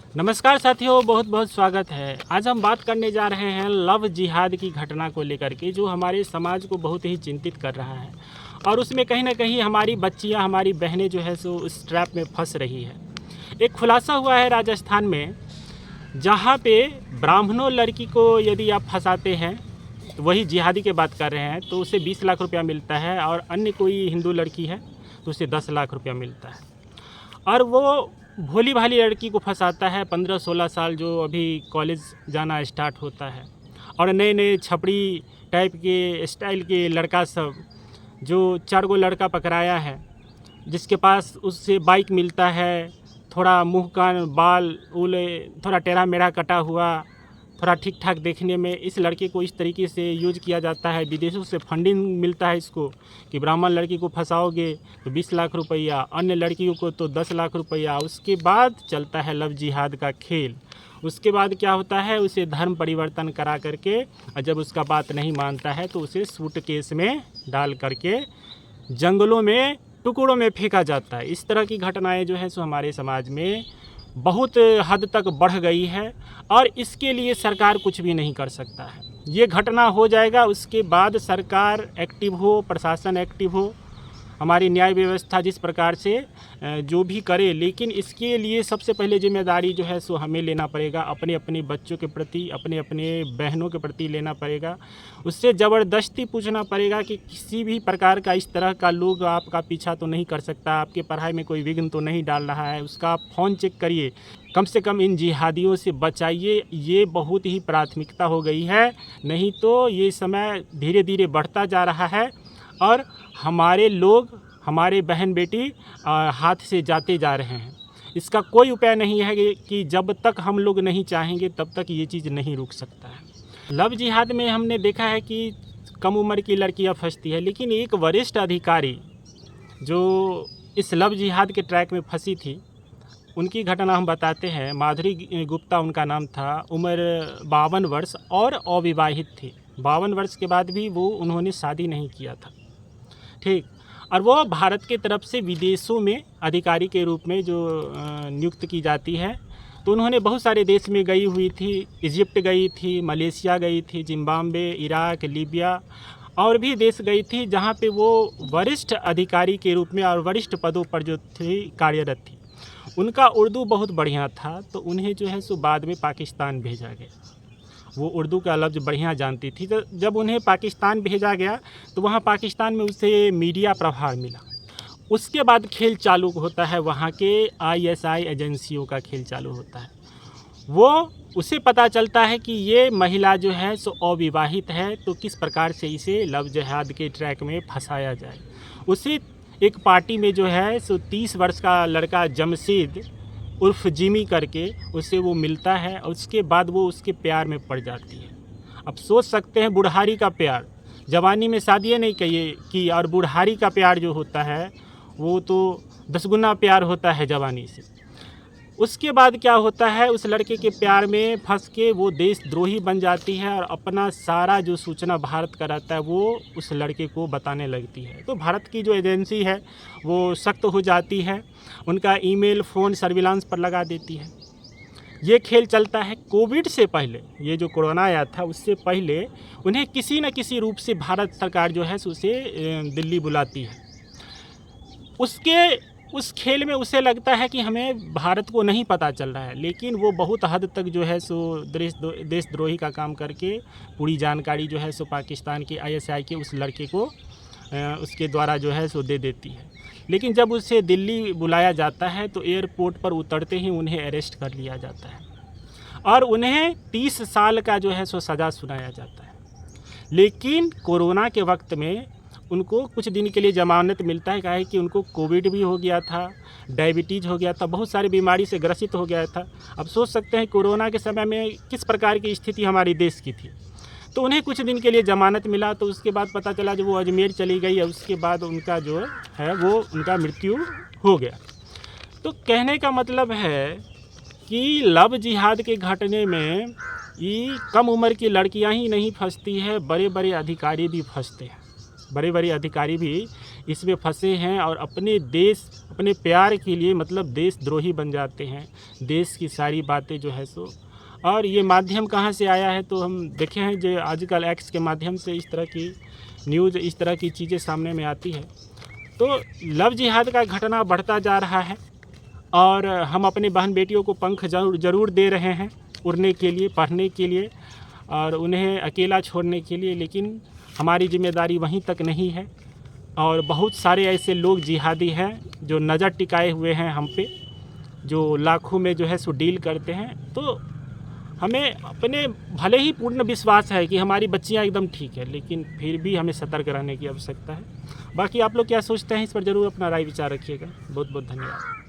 नमस्कार साथियों, बहुत बहुत स्वागत है। आज हम बात करने जा रहे हैं लव जिहाद की घटना को लेकर के, जो हमारे समाज को बहुत ही चिंतित कर रहा है और उसमें कहीं ना कहीं हमारी बच्चियां, हमारी बहनें जो है सो उस ट्रैप में फंस रही है। एक खुलासा हुआ है राजस्थान में, जहां पे ब्राह्मणों लड़की को यदि आप फंसाते हैं, तो वही जिहादी की बात कर रहे हैं, तो उसे 20 लाख रुपया मिलता है और अन्य कोई हिंदू लड़की है तो उसे 10 लाख रुपया मिलता है। और वो भोली भाली लड़की को फंसाता है 15-16 साल, जो अभी कॉलेज जाना स्टार्ट होता है, और नए नए छपड़ी टाइप के स्टाइल के लड़का सब, जो 4 गो लड़का पकड़ाया है, जिसके पास उससे बाइक मिलता है, थोड़ा मुंह कान बाल उले थोड़ा टेढ़ा मेढ़ा कटा हुआ, थोड़ा ठीक ठाक देखने में, इस लड़के को इस तरीके से यूज किया जाता है। विदेशों से फंडिंग मिलता है इसको कि ब्राह्मण लड़की को फंसाओगे तो 20 लाख रुपया, अन्य लड़कियों को तो 10 लाख रुपया। उसके बाद चलता है लव जिहाद का खेल। उसके बाद क्या होता है, उसे धर्म परिवर्तन करा करके, और जब उसका बात नहीं मानता है तो उसे सूटकेस में डाल करके जंगलों में टुकड़ों में फेंका जाता है। इस तरह की घटनाएं जो है सो हमारे समाज में बहुत हद तक बढ़ गई है और इसके लिए सरकार कुछ भी नहीं कर सकता है। ये घटना हो जाएगा, उसके बाद सरकार एक्टिव हो, प्रशासन एक्टिव हो, हमारी न्याय व्यवस्था जिस प्रकार से जो भी करे, लेकिन इसके लिए सबसे पहले जिम्मेदारी जो है सो हमें लेना पड़ेगा, अपने अपने बच्चों के प्रति, अपने अपने बहनों के प्रति लेना पड़ेगा। उससे ज़बरदस्ती पूछना पड़ेगा कि किसी भी प्रकार का इस तरह का लोग आपका पीछा तो नहीं कर सकता, आपके पढ़ाई में कोई विघ्न तो नहीं डाल रहा है, उसका आप फ़ोन चेक करिए, कम से कम इन जिहादियों से बचाइए। ये बहुत ही प्राथमिकता हो गई है, नहीं तो ये समय धीरे धीरे बढ़ता जा रहा है और हमारे लोग, हमारे बहन बेटी हाथ से जाते जा रहे हैं। इसका कोई उपाय नहीं है कि जब तक हम लोग नहीं चाहेंगे तब तक ये चीज़ नहीं रुक सकता है। लव जिहाद में हमने देखा है कि कम उम्र की लड़कियां फंसती है, लेकिन एक वरिष्ठ अधिकारी जो इस लव जिहाद के ट्रैक में फंसी थी, उनकी घटना हम बताते हैं। माधुरी गुप्ता उनका नाम था, उम्र 52 वर्ष और अविवाहित थी। 52 वर्ष के बाद भी उन्होंने शादी नहीं किया था, ठीक। और वो भारत के तरफ से विदेशों में अधिकारी के रूप में जो नियुक्त की जाती है, तो उन्होंने बहुत सारे देश में गई हुई थी। इजिप्ट गई थी, मलेशिया गई थी, जिम्बाब्वे, इराक, लीबिया और भी देश गई थी, जहाँ पे वो वरिष्ठ अधिकारी के रूप में और वरिष्ठ पदों पर जो थी कार्यरत थी। उनका उर्दू बहुत बढ़िया था, तो उन्हें जो है सो बाद में पाकिस्तान भेजा गया। वो उर्दू का लफ्ज़ बढ़िया जानती थी, तो जब उन्हें पाकिस्तान भेजा गया तो वहाँ पाकिस्तान में उसे मीडिया प्रभार मिला। उसके बाद खेल चालू होता है, वहाँ के ISI एजेंसियों का खेल चालू होता है। वो उसे पता चलता है कि ये महिला जो है सो अविवाहित है, तो किस प्रकार से इसे लव जिहाद के ट्रैक में फंसाया जाए। उसे एक पार्टी में जो है सो 30 वर्ष का लड़का जमशेद उर्फ जिमी करके उससे वो मिलता है और उसके बाद वो उसके प्यार में पड़ जाती है। अब सोच सकते हैं, बुढ़ारी का प्यार, जवानी में शादियाँ नहीं की, और बुढ़ारी का प्यार जो होता है वो तो 10 गुना प्यार होता है जवानी से। उसके बाद क्या होता है, उस लड़के के प्यार में फंस के वो देशद्रोही बन जाती है और अपना सारा जो सूचना भारत का रहता है वो उस लड़के को बताने लगती है। तो भारत की जो एजेंसी है वो सख्त हो जाती है, उनका ईमेल, फ़ोन सर्विलांस पर लगा देती है। ये खेल चलता है। कोविड से पहले, ये जो कोरोना आया था उससे पहले, उन्हें किसी न किसी रूप से भारत सरकार जो है उसे दिल्ली बुलाती है। उस खेल में उसे लगता है कि हमें भारत को नहीं पता चल रहा है, लेकिन वो बहुत हद तक जो है सो देशद्रोही का काम करके पूरी जानकारी जो है सो पाकिस्तान के ISI के उस लड़के को उसके द्वारा जो है सो दे देती है। लेकिन जब उसे दिल्ली बुलाया जाता है तो एयरपोर्ट पर उतरते ही उन्हें अरेस्ट कर लिया जाता है और उन्हें 30 साल का जो है सो सज़ा सुनाया जाता है। लेकिन कोरोना के वक्त में उनको कुछ दिन के लिए ज़मानत मिलता है, काहे कि उनको कोविड भी हो गया था, डायबिटीज़ हो गया था, बहुत सारी बीमारी से ग्रसित हो गया था। अब सोच सकते हैं कोरोना के समय में किस प्रकार की स्थिति हमारे देश की थी। तो उन्हें कुछ दिन के लिए ज़मानत मिला, तो उसके बाद पता चला जब वो अजमेर चली गई, उसके बाद उनका जो है वो उनका मृत्यु हो गया। तो कहने का मतलब है कि लव जिहाद के घटने में ये कम उम्र की लड़कियां ही नहीं फंसती है, बड़े बड़े अधिकारी भी फंसते हैं। बड़े बड़े अधिकारी भी इसमें फंसे हैं और अपने देश, अपने प्यार के लिए मतलब देशद्रोही बन जाते हैं। देश की सारी बातें जो है सो, और ये माध्यम कहाँ से आया है तो हम देखे हैं जो आजकल एक्स के माध्यम से इस तरह की न्यूज़, इस तरह की चीज़ें सामने में आती है। तो लव जिहाद का घटना बढ़ता जा रहा है और हम अपने बहन बेटियों को पंख ज़रूर दे रहे हैं उड़ने के लिए, पढ़ने के लिए और उन्हें अकेला छोड़ने के लिए, लेकिन हमारी जिम्मेदारी वहीं तक नहीं है। और बहुत सारे ऐसे लोग जिहादी हैं जो नज़र टिकाए हुए हैं हम पे, जो लाखों में जो है सो डील करते हैं। तो हमें अपने भले ही पूर्ण विश्वास है कि हमारी बच्चियां एकदम ठीक है, लेकिन फिर भी हमें सतर्क रहने की आवश्यकता है। बाकी आप लोग क्या सोचते हैं इस पर ज़रूर अपना राय विचार रखिएगा। बहुत बहुत धन्यवाद।